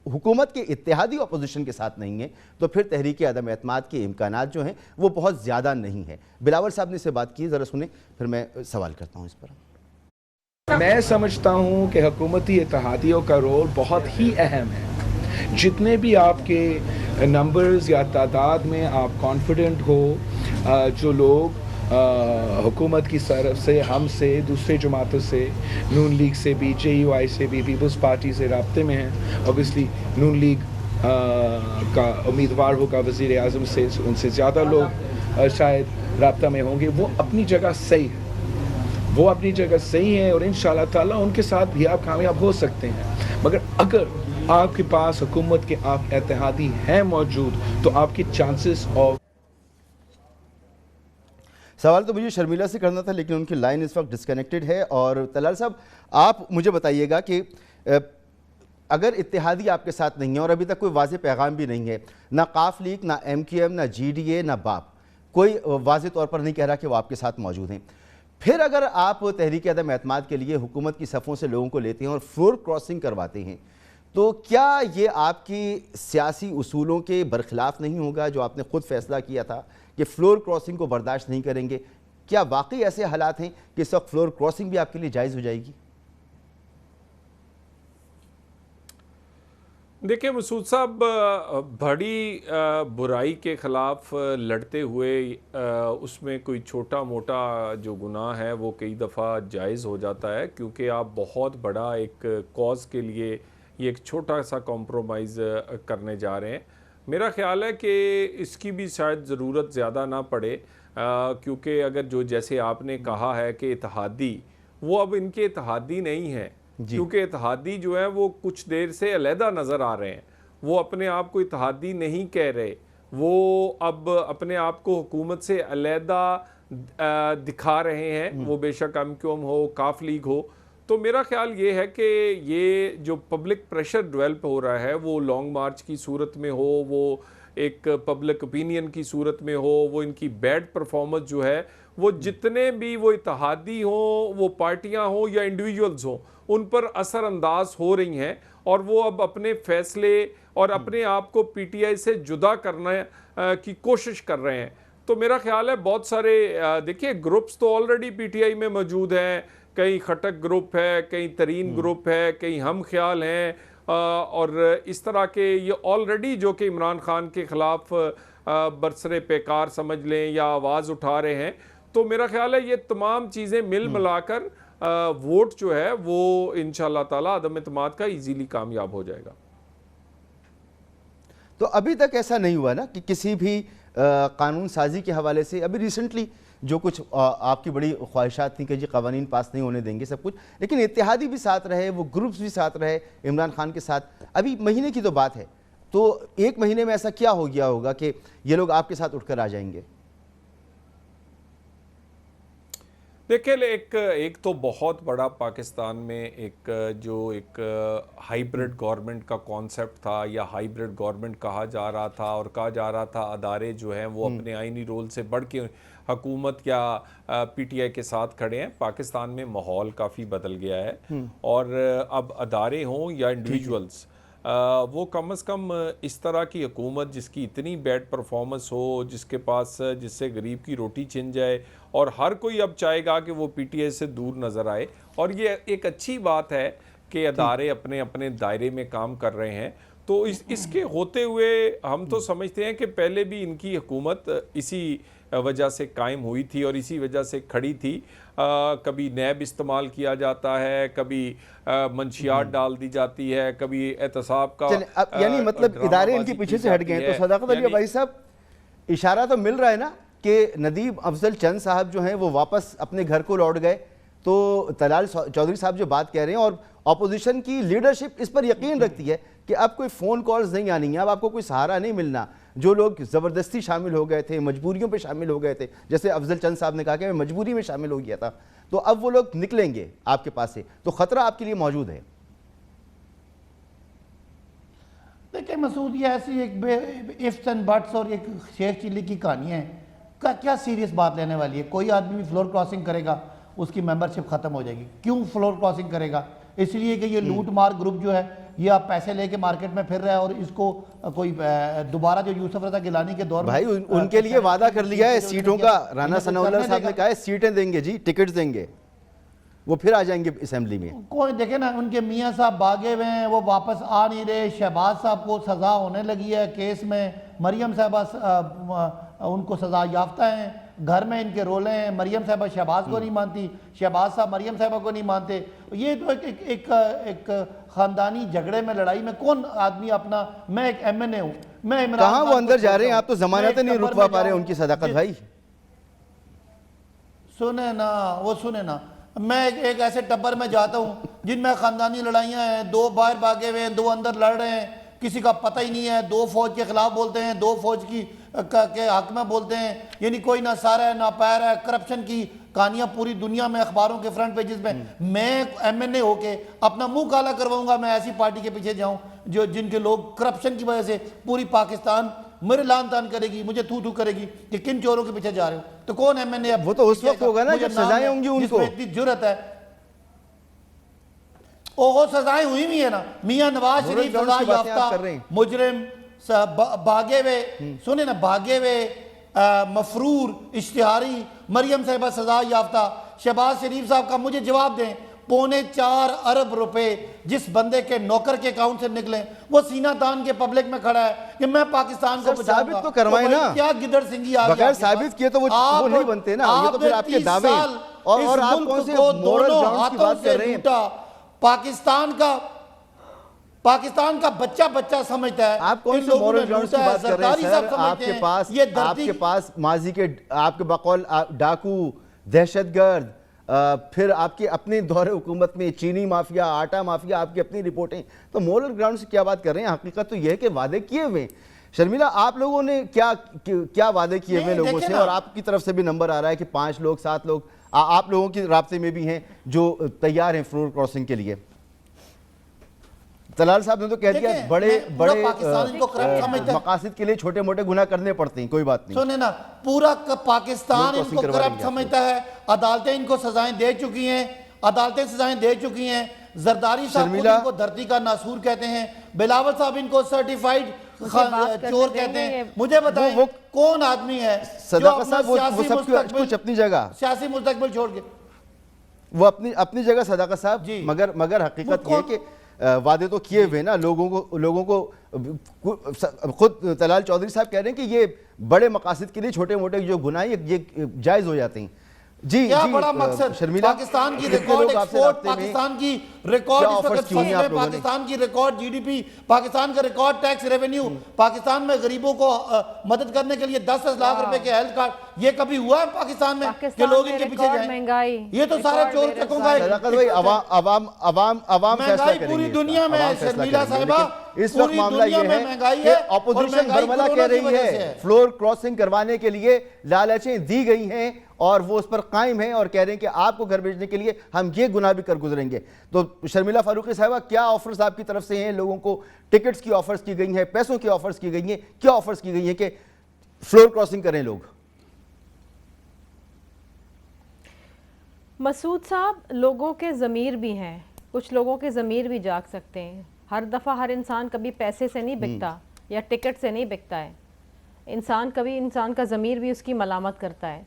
حکومت کے اتحادی اپوزیشن کے ساتھ نہیں ہیں تو پھر تحریک عدم اعتماد کے امکانات جو ہیں وہ بہت زیادہ نہیں ہیں. بلاول صاحب نے اس سے بات کی, ذرا سنیں پھر میں سوال کرتا ہوں اس پر. میں سمجھتا ہوں کہ حکومتی اتحادیوں کا رول بہت ہی اہم ہے. جتنے بھی آپ کے نمبرز یا تعداد میں آپ کانفیڈنٹ ہو, جو لوگ حکومت کی طرف سے, ہم سے, دوسرے جماعتوں سے, نون لیگ سے بھی, جے یو آئی سے بھی, پیپلز پارٹی سے رابطے میں ہیں. اوبیسلی نون لیگ کا امیدوار ہوگا وزیر اعظم سے, ان سے زیادہ لوگ شاید رابطہ میں ہوں گے. وہ اپنی جگہ صحیح ہے, وہ اپنی جگہ صحیح ہے, اور انشاءاللہ تعالیٰ ان کے ساتھ بھی آپ کامیاب ہو سکتے ہیں. مگر اگر آپ کے پاس حکومت کے آپ اتحادی ہیں موجود تو آپ کی چانسز آف. سوال تو مجھے شرمیلا سے کرنا تھا لیکن ان کی لائن اس وقت ڈسکنیکٹڈ ہے. اور طلال صاحب آپ مجھے بتائیے گا کہ اگر اتحادی آپ کے ساتھ نہیں ہے اور ابھی تک کوئی واضح پیغام بھی نہیں ہے, نہ قاف لیگ, نہ ایم کیو ایم, نہ جی ڈی اے, نہ باپ, کوئی واضح طور پر نہیں کہہ رہا کہ وہ آپ کے ساتھ موجود ہیں, پھر اگر آپ تحریک عدم اعتماد کے لیے حکومت کی صفوں سے لوگوں کو لیتے ہیں اور فلور کراسنگ کرواتے ہیں, تو کیا یہ آپ کی سیاسی اصولوں کے برخلاف نہیں ہوگا جو آپ نے خود فیصلہ کیا تھا کہ فلور کراسنگ کو برداشت نہیں کریں گے؟ کیا واقعی ایسے حالات ہیں کہ اس وقت فلور کراسنگ بھی آپ کے لیے جائز ہو جائے گی؟ دیکھیں مسعود صاحب, بڑی برائی کے خلاف لڑتے ہوئے اس میں کوئی چھوٹا موٹا جو گناہ ہے وہ کئی دفعہ جائز ہو جاتا ہے, کیونکہ آپ بہت بڑا ایک کاز کے لیے یہ ایک چھوٹا سا کمپرومائز کرنے جا رہے ہیں. میرا خیال ہے کہ اس کی بھی شاید ضرورت زیادہ نہ پڑے, کیونکہ اگر جو جیسے آپ نے کہا ہے کہ اتحادی, وہ اب ان کے اتحادی نہیں ہیں, کیونکہ اتحادی جو ہے وہ کچھ دیر سے علیحدہ نظر آ رہے ہیں. وہ اپنے آپ کو اتحادی نہیں کہہ رہے, وہ اب اپنے آپ کو حکومت سے علیحدہ دکھا رہے ہیں، وہ بے شک MQM ہو، کاف لیگ ہو. تو میرا خیال یہ ہے کہ یہ جو پبلک پریشر ڈیولپ ہو رہا ہے وہ لانگ مارچ کی صورت میں ہو، وہ ایک پبلک اوپینین کی صورت میں ہو، وہ ان کی بیڈ پرفارمنس جو ہے وہ جتنے بھی وہ اتحادی ہوں، وہ پارٹیاں ہوں یا انڈیویجولز ہوں، ان پر اثر انداز ہو رہی ہیں، اور وہ اب اپنے فیصلے اور اپنے آپ کو پی ٹی آئی سے جدا کرنے کی کوشش کر رہے ہیں. تو میرا خیال ہے بہت سارے دیکھیے گروپس تو آلریڈی پی ٹی آئی میں موجود ہیں، کئی خٹک گروپ ہے، کئی ترین گروپ ہے، کئی ہم خیال ہیں، اور اس طرح کے یہ آلریڈی جو کہ عمران خان کے خلاف برسر پیکار سمجھ لیں یا آواز اٹھا رہے ہیں. تو میرا خیال ہے یہ تمام چیزیں مل ملا کر ووٹ جو ہے وہ انشاءاللہ تعالی عدم اعتماد کا ایزیلی کامیاب ہو جائے گا. تو ابھی تک ایسا نہیں ہوا نا کہ کسی بھی قانون سازی کے حوالے سے، ابھی ریسنٹلی جو کچھ آپ کی بڑی خواہشات تھیں کہ جی قوانین پاس نہیں ہونے دیں گے سب کچھ، لیکن اتحادی بھی ساتھ رہے، وہ گروپس بھی ساتھ رہے عمران خان کے ساتھ. ابھی مہینے کی تو بات ہے، تو ایک مہینے میں ایسا کیا ہو گیا ہوگا کہ یہ لوگ آپ کے ساتھ اٹھ کر آ جائیں گے؟ دیکھیں ایک تو بہت بڑا پاکستان میں ایک ہائیبرڈ گورنمنٹ کا کانسیپٹ تھا، یا ہائیبرڈ گورنمنٹ کہا جا رہا تھا، اور کہا جا رہا تھا ادارے جو ہیں وہ اپنے آئینی رول سے بڑھ کے حکومت یا پی ٹی آئی کے ساتھ کھڑے ہیں. پاکستان میں ماحول کافی بدل گیا ہے، اور اب ادارے ہوں یا انڈیویجولز وہ کم از کم اس طرح کی حکومت جس کی اتنی بیڈ پرفارمنس ہو، جس کے پاس جس سے غریب کی روٹی چھن جائے، اور ہر کوئی اب چاہے گا کہ وہ پی ٹی آئی سے دور نظر آئے. اور یہ ایک اچھی بات ہے کہ ادارے اپنے اپنے دائرے میں کام کر رہے ہیں. تو اس کے ہوتے ہوئے ہم تو سمجھتے ہیں کہ پہلے بھی ان کی حکومت اسی وجہ سے قائم ہوئی تھی اور اسی وجہ سے کھڑی تھی. کبھی نیب استعمال کیا جاتا ہے، کبھی منشیات ڈال دی جاتی ہے، کبھی احتساب کا یعنی مطلب ادارے ان کے پیچھے سے ہٹ گئے ہیں. تو صداقت علی بھائی صاحب، اشارہ تو مل رہا ہے نا کہ ندیم افضل چند صاحب جو ہیں وہ واپس اپنے گھر کو لوٹ گئے. تو طلال چودھری صاحب جو بات کہہ رہے ہیں، اور اپوزیشن کی لیڈرشپ اس پر یقین رکھتی ہے کہ اب کوئی فون کالز نہیں آنی ہیں، اب آپ کو کوئی سہارا نہیں ملنا. جو لوگ زبردستی شامل ہو گئے تھے، مجبوریوں پہ شامل ہو گئے تھے، جیسے افضل چند صاحب نے کہا کہ میں مجبوری میں شامل ہو گیا تھا، تو اب وہ لوگ نکلیں گے آپ کے پاس سے. تو خطرہ آپ کے لیے موجود ہے؟ دیکھیں مسعود، یہ ایسی ایک ifs and buts اور ایک شیخ چلی کی کہانی ہے. کیا سیریس بات لینے والی ہے؟ کوئی آدمی بھی فلور کراسنگ کرے گا اس کی ممبرشپ ختم ہو جائے گی. کیوں فلور کراسنگ کرے گا؟ اس لیے کہ یہ لوٹ مار گروپ جو ہے یہ آپ پیسے لے کے مارکیٹ میں پھر رہا ہے، اور اس کو کوئی دوبارہ جو یوسف رضا گیلانی کے دور میں بھائی ان کے لیے وعدہ کر لیا ہے سیٹوں کا. رانا ثناء اللہ صاحب نے کہا ہے سیٹیں دیں گے جی، ٹکٹس دیں گے، وہ پھر آ جائیں گے اسمبلی میں. کوئی دیکھیں نا، ان کے میاں صاحب بھاگے ہوئے ہیں، وہ واپس آ نہیں رہے. شہباز صاحب کو سزا ہونے لگی ہے کیس میں، مریم صاحبہ ان کو سزا یافتہ ہیں. گھر میں ان کے رولے ہیں، مریم صاحبہ شہباز کو نہیں مانتی، شہباز صاحب مریم صاحبہ کو نہیں مانتے. یہ تو ایک خاندانی جھگڑے میں، لڑائی میں کون آدمی اپنا، میں ایک ایم این اے ہوں، میں عمران کہاں وہ اندر جا رہے ہیں؟ آپ تو ضمانتیں نہیں رکوا پا رہے ان کی. صداقت بھائی سنیں نا، میں ایک ایسے ٹبر میں جاتا ہوں جن میں خاندانی لڑائیاں ہیں، 2 باہر بھاگے ہوئے ہیں، 2 اندر لڑ رہے ہیں، کسی کا پتہ ہی نہیں ہے، 2 فوج کے خلاف بولتے ہیں، 2 فوج کے حق میں بولتے ہیں. یعنی کوئی نہ سارا ہے نہ پیر ہے. کرپشن کی کہانیاں پوری دنیا میں اخباروں کے فرنٹ پیجز میں. میں ایم این اے ہو کے اپنا منہ کالا کرواؤں گا میں ایسی پارٹی کے پیچھے جاؤں جن کے لوگ کرپشن کی وجہ سے پوری پاکستان میرے لان تان کرے گی، مجھے تھو کرے گی کہ کن چوروں کے پیچھے جا رہے ہو. تو کون ایم این اے؟ وہ تو اس وقت ہوگا نا جب سزائیں ہوں گی ان کو. اتنی جرت ہے، وہ سزائیں ہوئی بھی ہے نا. میاں نواز شریف سزا یافتہ مجرم، بھاگے ہوئے، سنیں نا، بھاگے ہوئے مفرور اشتہاری، مریم صاحبہ سزا یافتہ. شہباز شریف صاحب کا مجھے جواب دیں، 4.25 ارب روپے جس بندے کے نوکر کے اکاؤنٹ سے نکلیں، وہ سینہ تان کے پبلک میں کھڑا ہے کہ میں پاکستان کو بچاؤں گا. ثابت تو کروائیں نا. کیا گدڑ سنگھی آ گیا؟ بغیر ثابت کیے تو وہ نہیں بنتے نا. یہ تو پھر آپ کے دعوے ہیں. اور آپ کون سے مورل گراؤنڈز کی بات کر رہے ہیں؟ پاکستان کا بچہ سمجھتا ہے. آپ کون سے مورل گراؤنڈز کی بات کر رہے ہیں سر؟ آپ کے پاس ماضی کے آپ کے بقول ڈاکو، دہشت گرد، پھر آپ کے اپنے دور حکومت میں چینی مافیا، آٹا مافیا، آپ کی اپنی رپورٹیں. تو مورل گراؤنڈ سے کیا بات کر رہے ہیں؟ حقیقت تو یہ ہے کہ وعدے کیے ہوئے شرمیلا آپ لوگوں نے کیا وعدے کیے ہوئے لوگوں سے، اور آپ کی طرف سے بھی نمبر آ رہا ہے کہ 5 لوگ 7 لوگ آپ لوگوں کے رابطے میں بھی ہیں جو تیار ہیں فلور کراسنگ کے لیے؟ طلال صاحب نے تو کہہ دیا بڑے مقاصد کے لیے چھوٹے موٹے گناہ کرنے پڑتے ہیں، کوئی بات نہیں. سنیں نا، پورا پاکستان ان کو کرپٹ سمجھتا ہے. عدالتیں ان کو سزائیں دے چکی ہیں، زرداری صاحب خود ان کو دھرتی کا ناسور کہتے ہیں، بلاول صاحب ان کو سرٹیفائیڈ چور کہتے ہیں. مجھے بتائیں وہ کون آدمی ہے صداقت صاحب وہ سب کچھ اپنی جگہ، سیاسی مستقبل چھوڑ کے وہ اپنی جگہ صداقت صاحب، مگر حقیقت یہ ہے کہ وعدے تو کیے ہوئے نا لوگوں کو. خود طلال چودھری صاحب کہہ رہے ہیں کہ یہ بڑے مقاصد کے لیے چھوٹے موٹے جو گناہ یہ جائز ہو جاتے ہیں. جی کیا بڑا مقصد، پاکستان کی ریکارڈ ایکسپورٹ، پاکستان کی ریکارڈ اس وقت سب میں، پاکستان کی record G D P, Pakistan کا ریکارڈ ٹیکس ریونیو، پاکستان میں غریبوں کو مدد کرنے کے لیے 10 لاکھ روپے کے ہیلتھ کارڈ. یہ کبھی ہوا ہے پاکستان میں کہ لوگ ان کے پیچھے جائیں؟ یہ تو سارے چور چکوں کا مہنگائی پوری دنیا میں ہے. شرمیلا صاحبہ اس وقت معاملہ یہ ہے کہ اپوزیشن برملا کہہ رہی ہے فلور کراسنگ کروانے کے لیے لالچیں دی گئی ہیں اور وہ اس پر قائم ہیں اور کہہ رہے ہیں کہ آپ کو گھر بھیجنے کے لیے ہم یہ گناہ بھی کر گزریں گے. تو شرمیلا فاروقی صاحبہ کیا آفرز آپ کی طرف سے ہیں؟ لوگوں کو ٹکٹس کی آفرز کی گئی ہیں، پیسوں کی آفرز کی گئی ہیں، کیا آفرز کی گئی ہیں کہ فلور کراسنگ کریں لوگ؟ مسعود صاحب، لوگوں کے ضمیر بھی ہیں، کچھ لوگوں کے ضمیر بھی جاگ سکتے ہیں. ہر دفعہ ہر انسان کبھی پیسے سے نہیں بکتا یا ٹکٹ سے نہیں بکتا ہے. انسان کا ضمیر بھی اس کی ملامت کرتا ہے.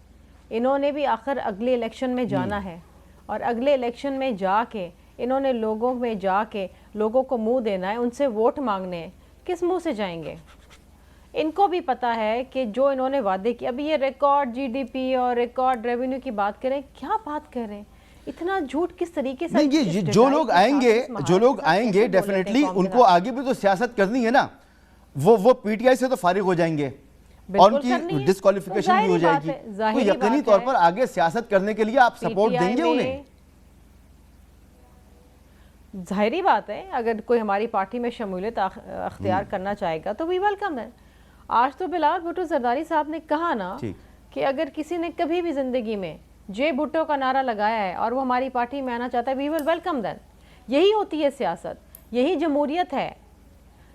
انہوں نے بھی آخر اگلے الیکشن میں جانا ہے، اور اگلے الیکشن میں جا کے انہوں نے لوگوں میں جا کے لوگوں کو منہ دینا ہے، ان سے ووٹ مانگنے ہیں. کس منہ سے جائیں گے؟ ان کو بھی پتا ہے کہ جو انہوں نے وعدے کیے، ابھی یہ ریکارڈ جی ڈی پی اور ریکارڈ ریونیو کی بات کریں، کیا بات کر رہے ہیں؟ اتنا جھوٹ کس طریقے سے؟ نہیں، جو لوگ آئیں گے ڈیفینیٹلی ان کو آگے بھی تو سیاست کرنی ہے نا. وہ پی ٹی آئی سے تو فارغ ہو جائیں گے اور ان کی ڈسکوالیفیکیشن بھی ہو جائے گی. تو یقینی طور پر آگے سیاست کرنے کے لیے آپ سپورٹ دیں گے انہیں؟ ظاہری بات ہے، اگر کوئی ہماری پارٹی میں شمولیت اختیار کرنا چاہے گا تو وی ویلکم ہے. آج تو بلاول بھٹو زرداری صاحب نے کہا نا کہ اگر کسی نے کبھی بھی زندگی میں جے بھٹو کا نعرہ لگایا ہے اور وہ ہماری پارٹی میں آنا چاہتا ہے، وی ول ویلکم دین. یہی ہوتی ہے سیاست، یہی جمہوریت ہے.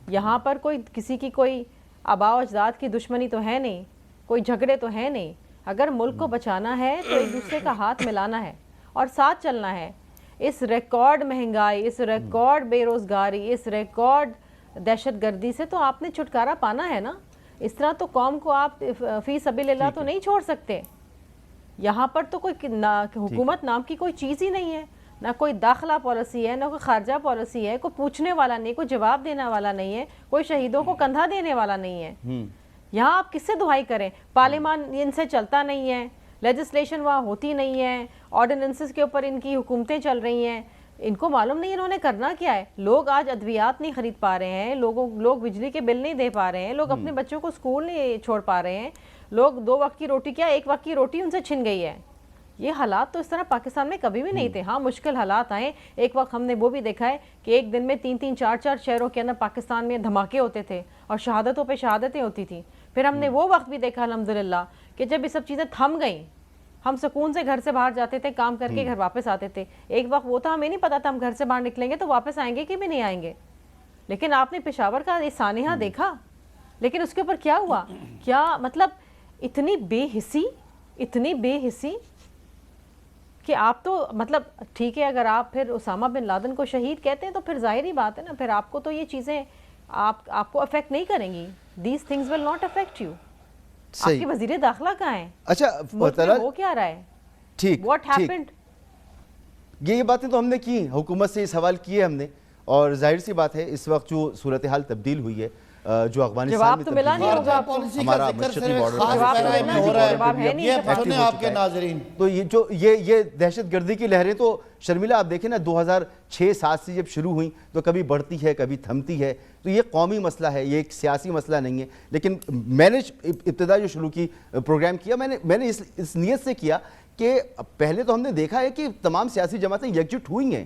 یہاں پر کسی کی کوئی آباء و اجداد کی دشمنی تو ہے نہیں، کوئی جھگڑے تو ہے نہیں. اگر ملک کو بچانا ہے تو ایک دوسرے کا ہاتھ ملانا ہے اور ساتھ چلنا ہے. اس ریکارڈ مہنگائی، اس ریکارڈ بے روزگاری، اس ریکارڈ دہشت گردی سے تو آپ نے چھٹکارا پانا ہے نا. اس طرح تو قوم کو آپ فی سبیل اللہ تو نہیں چھوڑ سکتے. یہاں پر تو کوئی حکومت نام کی کوئی چیز ہی نہیں ہے، نہ کوئی داخلہ پالیسی ہے، نہ کوئی خارجہ پالیسی ہے. کوئی پوچھنے والا نہیں، کوئی جواب دینے والا نہیں ہے، کوئی شہیدوں کو کندھا دینے والا نہیں ہے. یہاں آپ کس سے دعائی کریں؟ پارلیمان ان سے چلتا نہیں ہے، لیجسلیشن وہاں ہوتی نہیں ہے، آرڈیننسز کے اوپر ان کی حکومتیں چل رہی ہیں. ان کو معلوم نہیں انہوں نے کرنا کیا ہے. لوگ آج ادویات نہیں خرید پا رہے ہیں، لوگ بجلی کے بل نہیں دے پا رہے ہیں، لوگ اپنے بچوں کو اسکول نہیں چھوڑ پا رہے ہیں. لوگ 2 وقت کی روٹی کیا 1 وقت کی روٹی ان سے چھن گئی ہے. یہ حالات تو اس طرح پاکستان میں کبھی بھی نہیں تھے. ہاں مشکل حالات آئے ایک وقت، ہم نے وہ بھی دیکھا ہے کہ ایک دن میں 3-3 4-4 شہروں کے اندر پاکستان میں دھماکے ہوتے تھے اور شہادتوں پہ شہادتیں ہوتی تھیں. پھر ہم نے وہ وقت بھی دیکھا الحمدللہ کہ جب یہ سب چیزیں تھم گئیں، ہم سکون سے گھر سے باہر جاتے تھے، کام کر کے گھر واپس آتے تھے. ایک وقت وہ تھا ہمیں نہیں پتا تھا ہم گھر سے باہر نکلیں گے تو واپس آئیں گے کہ بھی نہیں آئیں گے. لیکن آپ نے پشاور کا یہ سانحہ دیکھا، لیکن اس کے اوپر کیا ہوا؟ کیا مطلب اتنی بے حسی کہ آپ تو مطلب ٹھیک ہے، اگر آپ پھر اسامہ بن لادن کو شہید کہتے ہیں تو پھر ظاہری بات ہے نا، پھر آپ کو تو یہ چیزیں آپ کو افیکٹ نہیں کریں گی. These things will not affect you. آپ کے وزیر داخلہ کہاں ہیں؟ اچھا وہ کیا رہا ہے؟ ٹھیک، واٹ ہیپنڈ؟ یہ باتیں تو ہم نے کی، حکومت سے سوال کیے ہم نے، اور ظاہر سی بات ہے اس وقت جو صورتحال تبدیل ہوئی ہے، جو افغانستان میں تبدیل ہوئی، ہمارا مشرقی بارڈر، تو یہ دہشت گردی کی لہریں تو شرمیلا آپ دیکھیں نا 2006-07 سے جب شروع ہوئیں تو کبھی بڑھتی ہے کبھی تھمتی ہے. تو یہ قومی مسئلہ ہے، یہ ایک سیاسی مسئلہ نہیں ہے. لیکن میں نے ابتدا جو شروع کی پروگرام کیا، میں نے اس نیت سے کیا کہ پہلے تو ہم نے دیکھا ہے کہ تمام سیاسی جماعتیں یکجٹ ہوئی ہیں.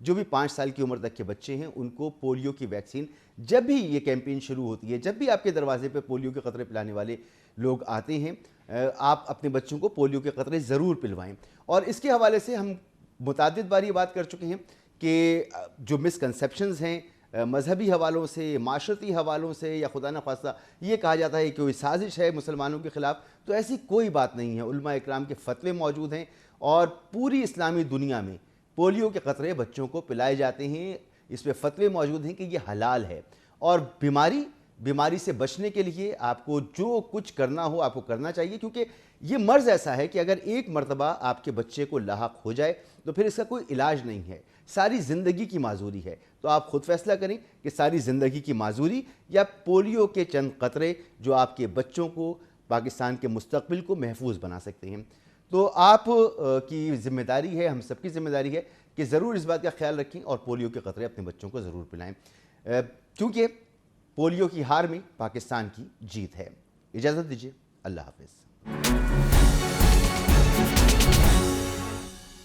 جو بھی 5 سال کی عمر تک کے بچے ہیں ان کو پولیو کی ویکسین جب بھی یہ کیمپین شروع ہوتی ہے، جب بھی آپ کے دروازے پہ پولیو کے قطرے پلانے والے لوگ آتے ہیں، آپ اپنے بچوں کو پولیو کے قطرے ضرور پلوائیں۔ اور اس کے حوالے سے ہم متعدد بار یہ بات کر چکے ہیں کہ جو مسکنسیپشنز ہیں مذہبی حوالوں سے، معاشرتی حوالوں سے، یا خدا نخواستہ یہ کہا جاتا ہے کہ کوئی سازش ہے مسلمانوں کے خلاف، تو ایسی کوئی بات نہیں ہے۔ علماء اکرام کے فتوے موجود ہیں اور پوری اسلامی دنیا میں پولیو کے قطرے بچوں کو پلائے جاتے ہیں، اس پہ فتوے موجود ہیں کہ یہ حلال ہے۔ اور بیماری سے بچنے کے لیے آپ کو جو کچھ کرنا ہو آپ کو کرنا چاہیے، کیونکہ یہ مرض ایسا ہے کہ اگر ایک مرتبہ آپ کے بچے کو لاحق ہو جائے تو پھر اس کا کوئی علاج نہیں ہے، ساری زندگی کی معذوری ہے۔ تو آپ خود فیصلہ کریں کہ ساری زندگی کی معذوری یا پولیو کے چند قطرے جو آپ کے بچوں کو، پاکستان کے مستقبل کو محفوظ بنا سکتے ہیں۔ تو آپ کی ذمہ داری ہے، ہم سب کی ذمہ داری ہے کہ ضرور اس بات کا خیال رکھیں اور پولیو کے قطرے اپنے بچوں کو ضرور پلائیں، کیونکہ پولیو کی ہار میں پاکستان کی جیت ہے۔ اجازت دیجیے، اللہ حافظ۔